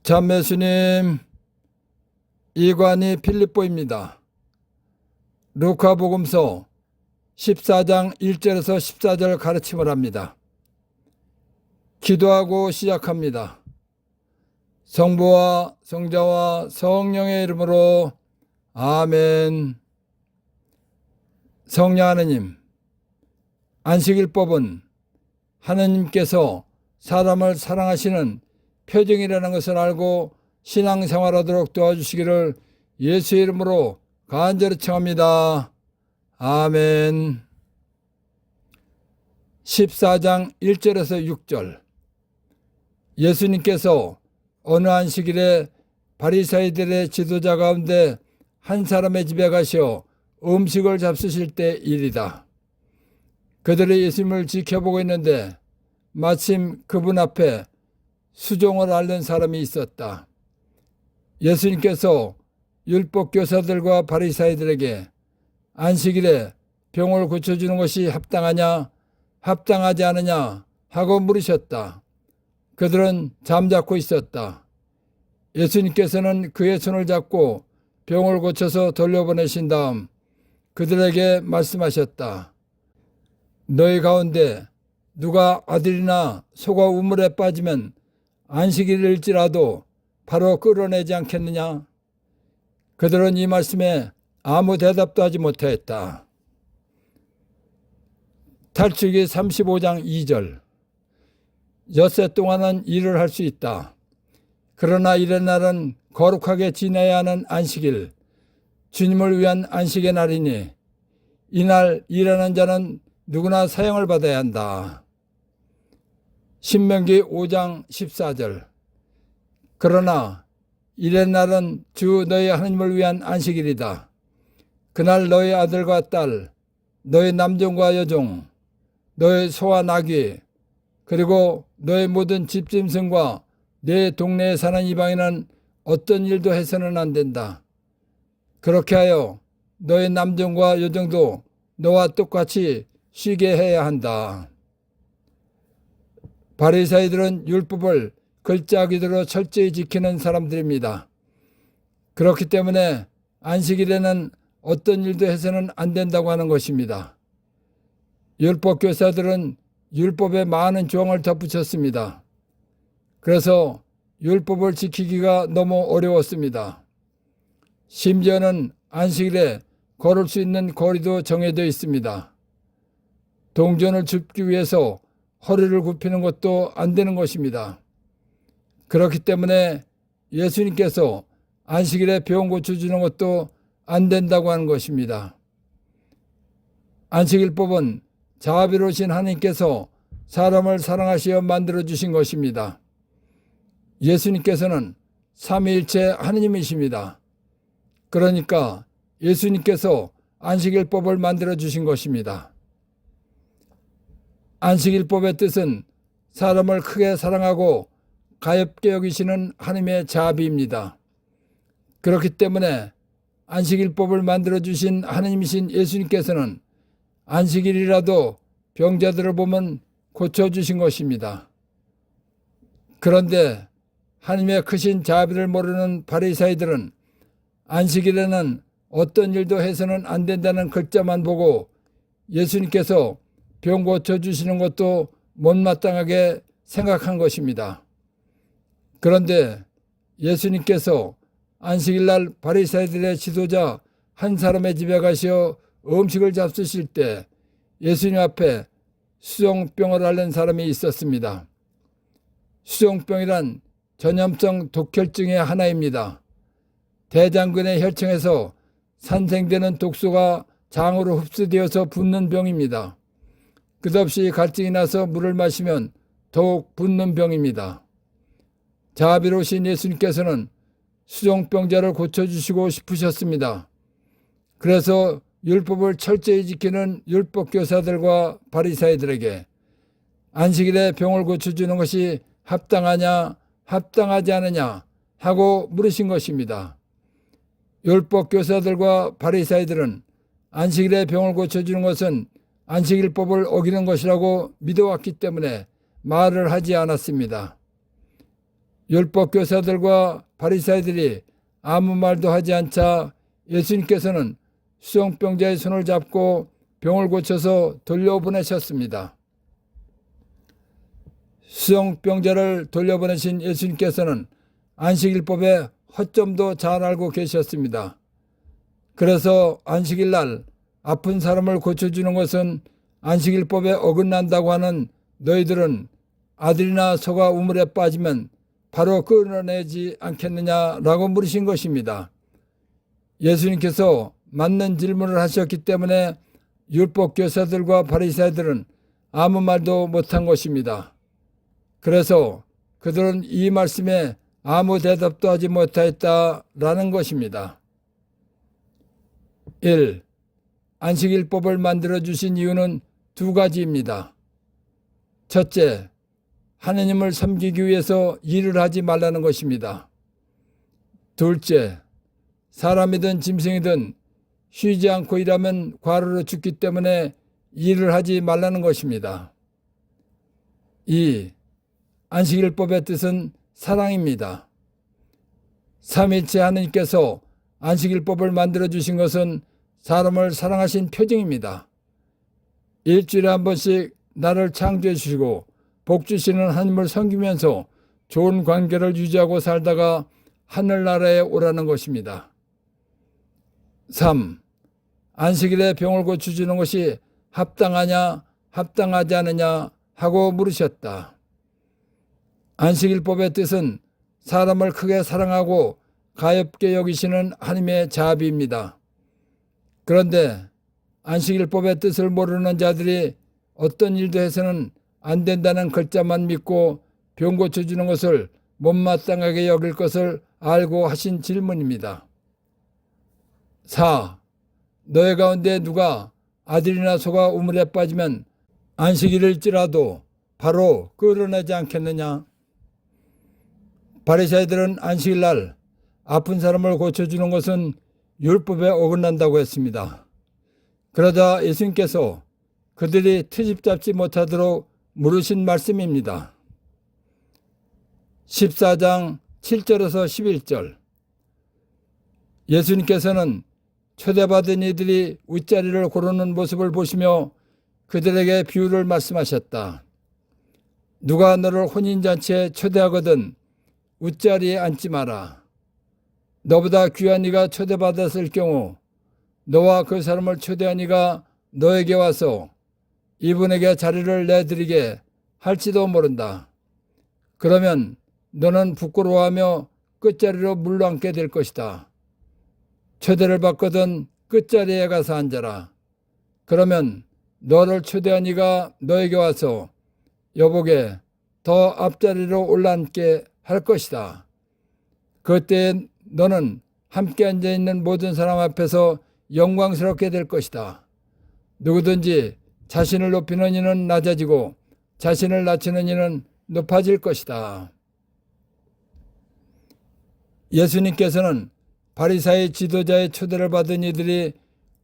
참매수님, 이관이 필립보입니다. 루카복음서 14장 1절에서 14절 가르침을 합니다. 기도하고 시작합니다. 성부와 성자와 성령의 이름으로 아멘. 성령 하느님, 안식일법은 하느님께서 사람을 사랑하시는 표징이라는 것을 알고 신앙생활하도록 도와주시기를 예수의 이름으로 간절히 청합니다. 아멘. 14장 1절에서 6절. 예수님께서 어느 안식일에 바리사이들의 지도자 가운데 한 사람의 집에 가시어 음식을 잡수실 때 일이다. 그들이 예수님을 지켜보고 있는데 마침 그분 앞에 수종을 앓는 사람이 있었다. 예수님께서 율법교사들과 바리사이들에게 안식일에 병을 고쳐주는 것이 합당하냐, 합당하지 않으냐 하고 물으셨다. 그들은 잠자코 있었다. 예수님께서는 그의 손을 잡고 병을 고쳐서 돌려보내신 다음 그들에게 말씀하셨다. 너희 가운데 누가 아들이나 소가 우물에 빠지면 안식일일지라도 바로 끌어내지 않겠느냐? 그들은 이 말씀에 아무 대답도 하지 못하였다. 탈출기 35장 2절. 엿새 동안은 일을 할 수 있다. 그러나 이런 날은 거룩하게 지내야 하는 안식일, 주님을 위한 안식의 날이니 이날 일하는 자는 누구나 사형을 받아야 한다. 신명기 5장 14절. 그러나 이런 날은 주 너희 하나님을 위한 안식일이다. 그날 너희 아들과 딸, 너희 남종과 여종, 너희 소와 나귀, 그리고 너희 모든 집짐승과 내 동네에 사는 이방인은 어떤 일도 해서는 안 된다. 그렇게 하여 너희 남종과 여종도 너와 똑같이 쉬게 해야 한다. 바리사이들은 율법을 글자 그대로 철저히 지키는 사람들입니다. 그렇기 때문에 안식일에는 어떤 일도 해서는 안 된다고 하는 것입니다. 율법교사들은 율법에 많은 조항을 덧붙였습니다. 그래서 율법을 지키기가 너무 어려웠습니다. 심지어는 안식일에 걸을 수 있는 거리도 정해져 있습니다. 동전을 줍기 위해서 허리를 굽히는 것도 안 되는 것입니다. 그렇기 때문에 예수님께서 안식일에 병 고쳐주는 것도 안 된다고 하는 것입니다. 안식일법은 자비로우신 하나님께서 사람을 사랑하시어 만들어주신 것입니다. 예수님께서는 삼위일체 하느님이십니다. 그러니까 예수님께서 안식일법을 만들어주신 것입니다. 안식일법의 뜻은 사람을 크게 사랑하고 가엾게 여기시는 하나님의 자비입니다. 그렇기 때문에 안식일법을 만들어주신 하나님이신 예수님께서는 안식일이라도 병자들을 보면 고쳐주신 것입니다. 그런데 하나님의 크신 자비를 모르는 바리사이들은 안식일에는 어떤 일도 해서는 안 된다는 글자만 보고 예수님께서 병 고쳐주시는 것도 못마땅하게 생각한 것입니다. 그런데 예수님께서 안식일날 바리사이들의 지도자 한 사람의 집에 가시어 음식을 잡수실 때 예수님 앞에 수종병을 앓는 사람이 있었습니다. 수종병이란 전염성 독혈증의 하나입니다. 대장근의 혈청에서 산생되는 독소가 장으로 흡수되어서 붓는 병입니다. 끝없이 갈증이 나서 물을 마시면 더욱 붓는 병입니다. 자비로우신 예수님께서는 수종병자를 고쳐주시고 싶으셨습니다. 그래서 율법을 철저히 지키는 율법교사들과 바리사이들에게 안식일에 병을 고쳐주는 것이 합당하냐, 합당하지 않으냐 하고 물으신 것입니다. 율법교사들과 바리사이들은 안식일에 병을 고쳐주는 것은 안식일법을 어기는 것이라고 믿어왔기 때문에 말을 하지 않았습니다. 율법 교사들과 바리새인들이 아무 말도 하지 않자 예수님께서는 수용병자의 손을 잡고 병을 고쳐서 돌려보내셨습니다. 수용병자를 돌려보내신 예수님께서는 안식일법의 허점도 잘 알고 계셨습니다. 그래서 안식일 날 아픈 사람을 고쳐주는 것은 안식일법에 어긋난다고 하는 너희들은 아들이나 소가 우물에 빠지면 바로 끌어내지 않겠느냐라고 물으신 것입니다. 예수님께서 맞는 질문을 하셨기 때문에 율법 교사들과 바리새인들은 아무 말도 못한 것입니다. 그래서 그들은 이 말씀에 아무 대답도 하지 못하였다라는 것입니다. 1. 안식일법을 만들어 주신 이유는 두 가지입니다. 첫째, 하느님을 섬기기 위해서 일을 하지 말라는 것입니다. 둘째, 사람이든 짐승이든 쉬지 않고 일하면 과로로 죽기 때문에 일을 하지 말라는 것입니다. 2. 안식일법의 뜻은 사랑입니다. 삼위일체 하느님께서 안식일법을 만들어 주신 것은 사람을 사랑하신 표징입니다. 일주일에 한 번씩 나를 창조해 주시고 복 주시는 하나님을 섬기면서 좋은 관계를 유지하고 살다가 하늘나라에 오라는 것입니다. 3. 안식일에 병을 고쳐주는 것이 합당하냐 합당하지 않느냐 하고 물으셨다. 안식일법의 뜻은 사람을 크게 사랑하고 가엾게 여기시는 하나님의 자비입니다. 그런데 안식일법의 뜻을 모르는 자들이 어떤 일도 해서는 안 된다는 글자만 믿고 병 고쳐주는 것을 못마땅하게 여길 것을 알고 하신 질문입니다. 4. 너희 가운데 누가 아들이나 소가 우물에 빠지면 안식일일지라도 바로 끌어내지 않겠느냐? 바리새인들은 안식일날 아픈 사람을 고쳐주는 것은 율법에 어긋난다고 했습니다. 그러자 예수님께서 그들이 트집 잡지 못하도록 물으신 말씀입니다. 14장 7절에서 11절. 예수님께서는 초대받은 이들이 윗자리를 고르는 모습을 보시며 그들에게 비유를 말씀하셨다. 누가 너를 혼인잔치에 초대하거든 윗자리에 앉지 마라. 너보다 귀한 이가 초대받았을 경우 너와 그 사람을 초대한 이가 너에게 와서 이분에게 자리를 내드리게 할지도 모른다. 그러면 너는 부끄러워하며 끝자리로 물러앉게 될 것이다. 초대를 받거든 끝자리에 가서 앉아라. 그러면 너를 초대한 이가 너에게 와서 여보게 더 앞자리로 올라앉게 할 것이다. 그때 너는 함께 앉아있는 모든 사람 앞에서 영광스럽게 될 것이다. 누구든지 자신을 높이는 이는 낮아지고 자신을 낮추는 이는 높아질 것이다. 예수님께서는 바리새인 지도자의 초대를 받은 이들이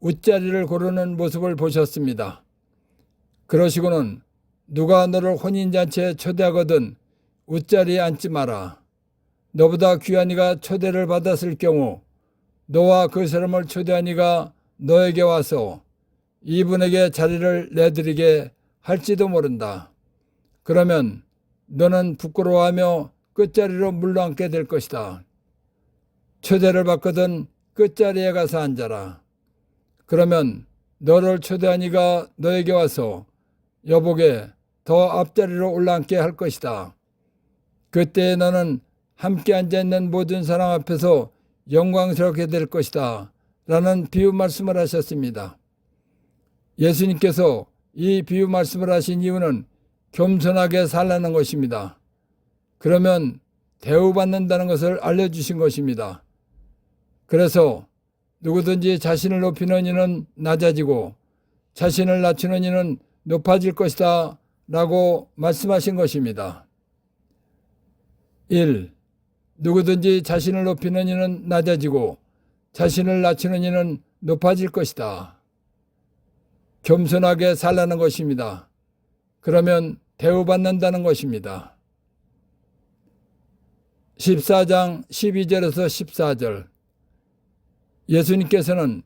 윗자리를 고르는 모습을 보셨습니다. 그러시고는 누가 너를 혼인잔치에 초대하거든 윗자리에 앉지 마라. 너보다 귀한 이가 초대를 받았을 경우 너와 그 사람을 초대한 이가 너에게 와서 이분에게 자리를 내드리게 할지도 모른다. 그러면 너는 부끄러워하며 끝자리로 물러앉게 될 것이다. 초대를 받거든 끝자리에 가서 앉아라. 그러면 너를 초대한 이가 너에게 와서 여보게 더 앞자리로 올라앉게 할 것이다. 그때 너는 함께 앉아있는 모든 사람 앞에서 영광스럽게 될 것이다. 라는 비유 말씀을 하셨습니다. 예수님께서 이 비유 말씀을 하신 이유는 겸손하게 살라는 것입니다. 그러면 대우받는다는 것을 알려주신 것입니다. 그래서 누구든지 자신을 높이는 이는 낮아지고 자신을 낮추는 이는 높아질 것이다 라고 말씀하신 것입니다. 1. 누구든지 자신을 높이는 이는 낮아지고 자신을 낮추는 이는 높아질 것이다. 겸손하게 살라는 것입니다. 그러면 대우받는다는 것입니다. 14장 12절에서 14절. 예수님께서는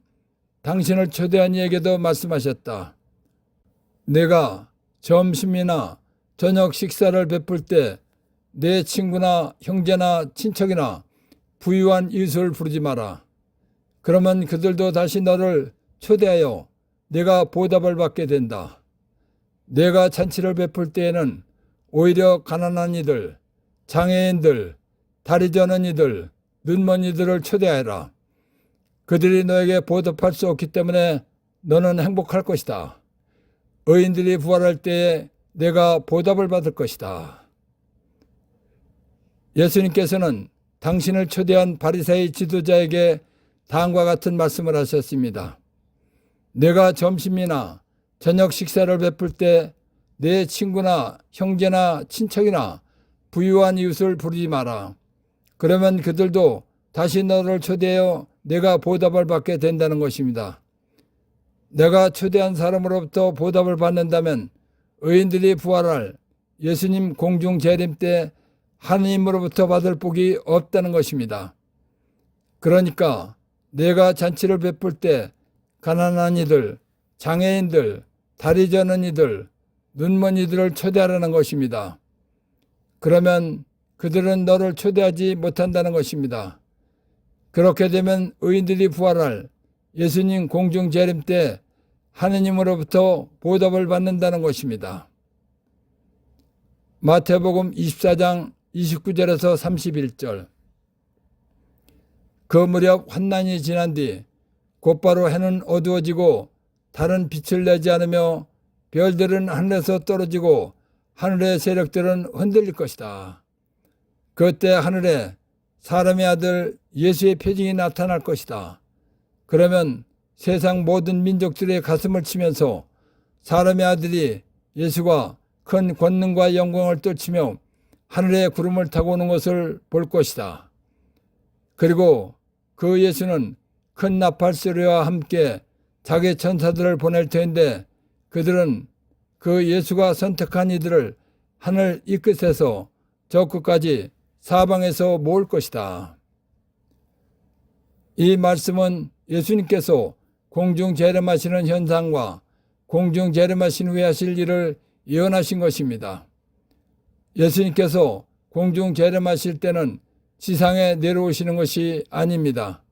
당신을 초대한 이에게도 말씀하셨다. 내가 점심이나 저녁 식사를 베풀 때 내 친구나 형제나 친척이나 부유한 이웃을 부르지 마라. 그러면 그들도 다시 너를 초대하여 내가 보답을 받게 된다. 내가 잔치를 베풀 때에는 오히려 가난한 이들, 장애인들, 다리 저는 이들, 눈먼 이들을 초대하여라. 그들이 너에게 보답할 수 없기 때문에 너는 행복할 것이다. 의인들이 부활할 때에 내가 보답을 받을 것이다. 예수님께서는 당신을 초대한 바리새인 지도자에게 다음과 같은 말씀을 하셨습니다. 내가 점심이나 저녁 식사를 베풀 때 내 친구나 형제나 친척이나 부유한 이웃을 부르지 마라. 그러면 그들도 다시 너를 초대하여 내가 보답을 받게 된다는 것입니다. 내가 초대한 사람으로부터 보답을 받는다면 의인들이 부활할 예수님 공중 재림 때 하느님으로부터 받을 복이 없다는 것입니다. 그러니까 내가 잔치를 베풀 때 가난한 이들, 장애인들, 다리 저는 이들, 눈먼 이들을 초대하라는 것입니다. 그러면 그들은 너를 초대하지 못한다는 것입니다. 그렇게 되면 의인들이 부활할 예수님 공중 재림 때 하느님으로부터 보답을 받는다는 것입니다. 마태복음 24장 29절에서 31절. 그 무렵 환난이 지난 뒤 곧바로 해는 어두워지고 달은 빛을 내지 않으며 별들은 하늘에서 떨어지고 하늘의 세력들은 흔들릴 것이다. 그때 하늘에 사람의 아들 예수의 표징이 나타날 것이다. 그러면 세상 모든 민족들의 가슴을 치면서 사람의 아들이 예수가 큰 권능과 영광을 떨치며 하늘의 구름을 타고 오는 것을 볼 것이다. 그리고 그 예수는 큰 나팔 소리와 함께 자기 천사들을 보낼 터인데 그들은 그 예수가 선택한 이들을 하늘 이 끝에서 저 끝까지 사방에서 모을 것이다. 이 말씀은 예수님께서 공중 재림하시는 현상과 공중 재림하신 후에 하실 일을 예언하신 것입니다. 예수님께서 공중 재림하실 때는 지상에 내려오시는 것이 아닙니다.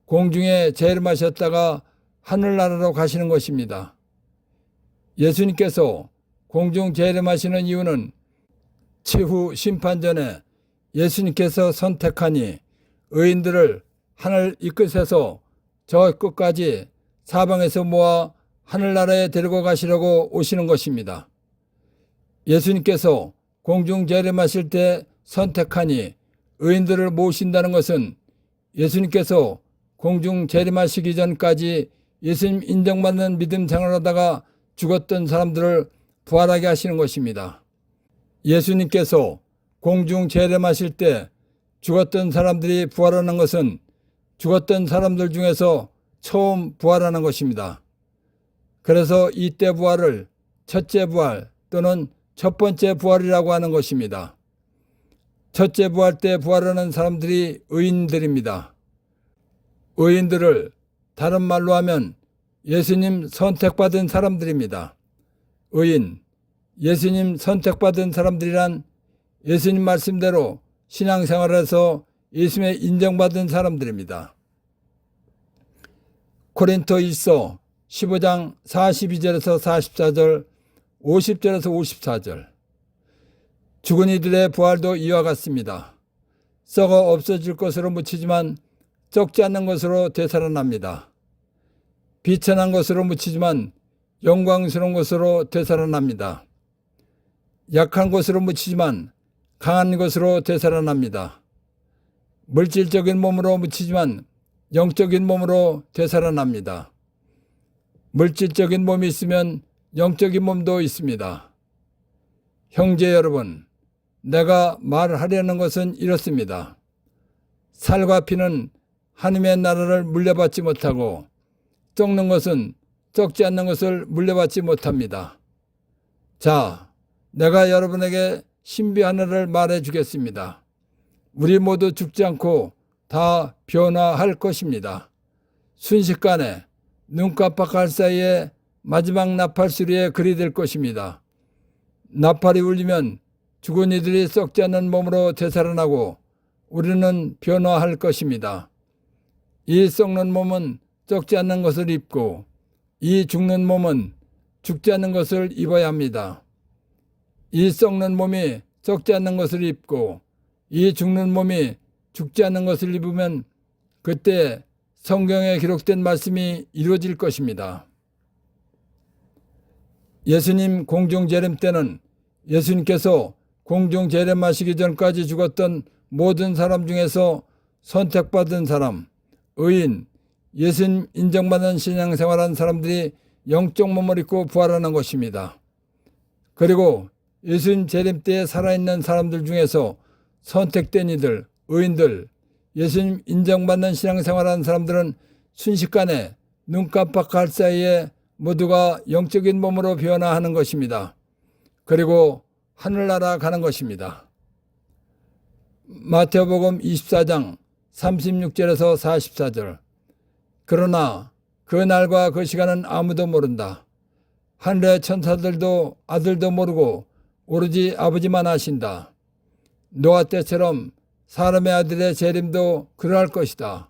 공중에 재림하셨다가 하늘나라로 가시는 것입니다. 예수님께서 공중 재림하시는 이유는 최후 심판전에 예수님께서 선택하니 의인들을 하늘 이 끝에서 저 끝까지 사방에서 모아 하늘나라에 데리고 가시려고 오시는 것입니다. 예수님께서 공중 재림하실 때 선택하니 의인들을 모으신다는 것은 예수님께서 공중 재림하시기 전까지 예수님 인정받는 믿음 생활하다가 죽었던 사람들을 부활하게 하시는 것입니다. 예수님께서 공중 재림하실 때 죽었던 사람들이 부활하는 것은 죽었던 사람들 중에서 처음 부활하는 것입니다. 그래서 이때 부활을 첫째 부활 또는 첫 번째 부활이라고 하는 것입니다. 첫째 부활 때 부활하는 사람들이 의인들입니다. 의인들을 다른 말로 하면 예수님 선택받은 사람들입니다. 의인, 예수님 선택받은 사람들이란 예수님 말씀대로 신앙생활에서 예수님의 인정받은 사람들입니다. 고린토일서 15장 42절에서 44절, 50절에서 54절. 죽은 이들의 부활도 이와 같습니다. 썩어 없어질 것으로 묻히지만 썩지 않는 것으로 되살아납니다. 비천한 것으로 묻히지만 영광스러운 것으로 되살아납니다. 약한 것으로 묻히지만 강한 것으로 되살아납니다. 물질적인 몸으로 묻히지만 영적인 몸으로 되살아납니다. 물질적인 몸이 있으면 영적인 몸도 있습니다. 형제 여러분, 내가 말하려는 것은 이렇습니다. 살과 피는 하나님의 나라를 물려받지 못하고 썩는 것은 썩지 않는 것을 물려받지 못합니다. 자, 내가 여러분에게 신비 하나를 말해 주겠습니다. 우리 모두 죽지 않고 다 변화할 것입니다. 순식간에 눈 깜빡할 사이에 마지막 나팔 소리에 그리 될 것입니다. 나팔이 울리면 죽은 이들이 썩지 않는 몸으로 되살아나고 우리는 변화할 것입니다. 이 썩는 몸은 썩지 않는 것을 입고 이 죽는 몸은 죽지 않는 것을 입어야 합니다. 이 썩는 몸이 썩지 않는 것을 입고 이 죽는 몸이 죽지 않는 것을 입으면 그때 성경에 기록된 말씀이 이루어질 것입니다. 예수님 공중 재림 때는 예수님께서 공중 재림하시기 전까지 죽었던 모든 사람 중에서 선택받은 사람, 의인, 예수님 인정받는 신앙생활한 사람들이 영적 몸을 입고 부활하는 것입니다. 그리고 예수님 재림 때에 살아있는 사람들 중에서 선택된 이들, 의인들, 예수님 인정받는 신앙생활한 사람들은 순식간에 눈 깜빡할 사이에 모두가 영적인 몸으로 변화하는 것입니다. 그리고 하늘나라 가는 것입니다. 마태복음 24장 36절에서 44절. 그러나 그 날과 그 시간은 아무도 모른다. 하늘의 천사들도 아들도 모르고 오로지 아버지만 아신다. 노아 때처럼 사람의 아들의 재림도 그러할 것이다.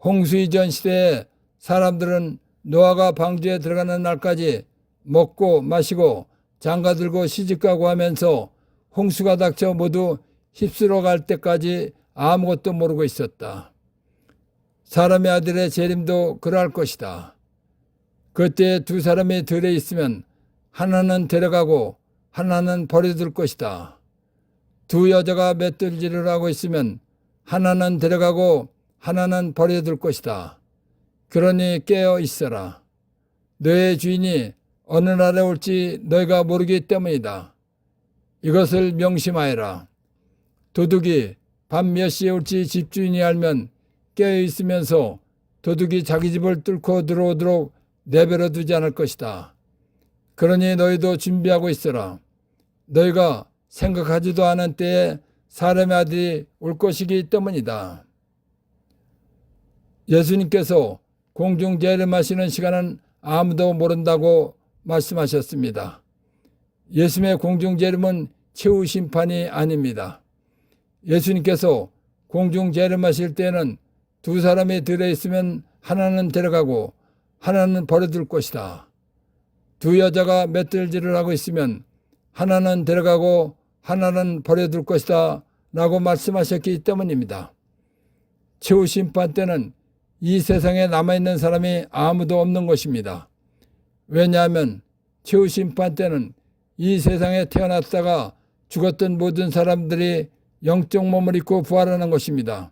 홍수 이전 시대에 사람들은 노아가 방주에 들어가는 날까지 먹고 마시고 장가들고 시집가고 하면서 홍수가 닥쳐 모두 휩쓸어 갈 때까지 아무것도 모르고 있었다. 사람의 아들의 재림도 그러할 것이다. 그때 두 사람이 들에 있으면 하나는 데려가고 하나는 버려둘 것이다. 두 여자가 맷돌질을 하고 있으면 하나는 데려가고 하나는 버려둘 것이다. 그러니 깨어 있어라. 너의 주인이 어느 날에 올지 너희가 모르기 때문이다. 이것을 명심하여라. 도둑이 밤 몇 시에 올지 집주인이 알면 깨어 있으면서 도둑이 자기 집을 뚫고 들어오도록 내버려 두지 않을 것이다. 그러니 너희도 준비하고 있어라. 너희가 생각하지도 않은 때에 사람의 아들이 올 것이기 때문이다. 예수님께서 공중 재림하시는 시간은 아무도 모른다고 말씀하셨습니다. 예수님의 공중 재림은 최후 심판이 아닙니다. 예수님께서 공중 재림하실 때는 두 사람이 들어있으면 하나는 데려가고 하나는 버려둘 것이다. 두 여자가 맷돌질을 하고 있으면 하나는 데려가고 하나는 버려둘 것이다 라고 말씀하셨기 때문입니다. 최후 심판 때는 이 세상에 남아있는 사람이 아무도 없는 것입니다. 왜냐하면 최후 심판 때는 이 세상에 태어났다가 죽었던 모든 사람들이 영적 몸을 입고 부활하는 것입니다.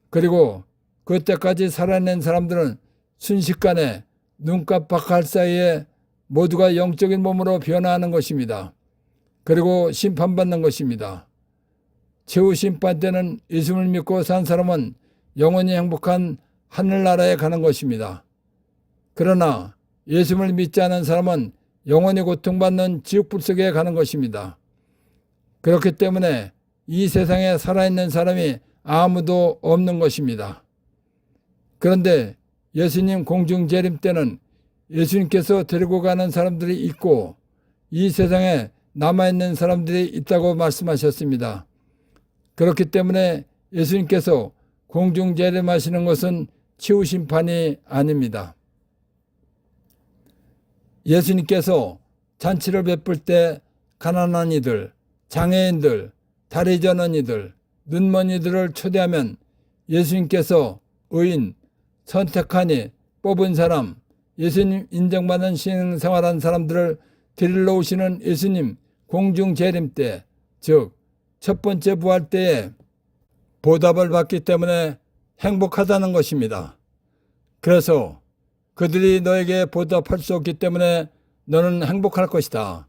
그리고 그때까지 살아낸 사람들은 순식간에 눈 깜빡할 사이에 모두가 영적인 몸으로 변화하는 것입니다. 그리고 심판받는 것입니다. 최후 심판 때는 예수를 믿고 산 사람은 영원히 행복한 하늘나라에 가는 것입니다. 그러나 예수를 믿지 않은 사람은 영원히 고통받는 지옥불 속에 가는 것입니다. 그렇기 때문에 이 세상에 살아있는 사람이 아무도 없는 것입니다. 그런데 예수님 공중 재림 때는 예수님께서 데리고 가는 사람들이 있고 이 세상에 남아있는 사람들이 있다고 말씀하셨습니다. 그렇기 때문에 예수님께서 공중 재림하시는 것은 최후 심판이 아닙니다. 예수님께서 잔치를 베풀 때 가난한 이들, 장애인들, 다리 저는 이들, 눈먼 이들을 초대하면 예수님께서 의인, 선택하니 뽑은 사람, 예수님 인정받는 신앙생활한 사람들을 데리러 오시는 예수님 공중 재림 때, 즉 첫 번째 부활 때에 보답을 받기 때문에 행복하다는 것입니다. 그래서 그들이 너에게 보답할 수 없기 때문에 너는 행복할 것이다.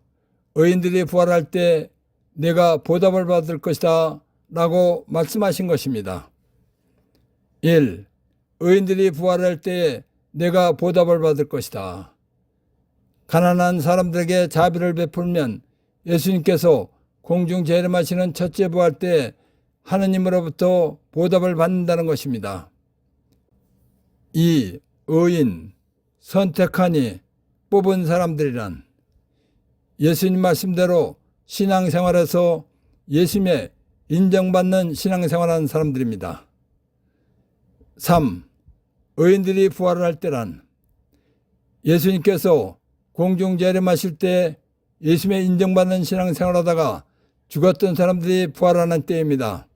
의인들이 부활할 때 내가 보답을 받을 것이다 라고 말씀하신 것입니다. 1. 의인들이 부활할 때에 내가 보답을 받을 것이다. 가난한 사람들에게 자비를 베풀면 예수님께서 공중 재림하시는 첫째 부활 때 하느님으로부터 보답을 받는다는 것입니다. 이 의인, 선택하니 뽑은 사람들이란 예수님 말씀대로 신앙생활에서 예수님의 인정받는 신앙생활하는 사람들입니다. 3. 의인들이 부활을 할 때란 예수님께서 공중 재림하실 때 예수님의 인정받는 신앙생활하다가 죽었던 사람들이 부활하는 때입니다.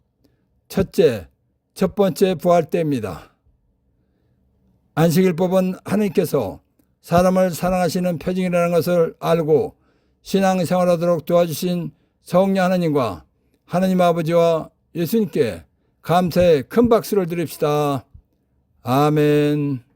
첫 번째 부활 때입니다. 안식일법은 하나님께서 사람을 사랑하시는 표징이라는 것을 알고 신앙생활하도록 도와주신 성령 하나님과 하나님 아버지와 예수님께 감사의 큰 박수를 드립시다. 아멘.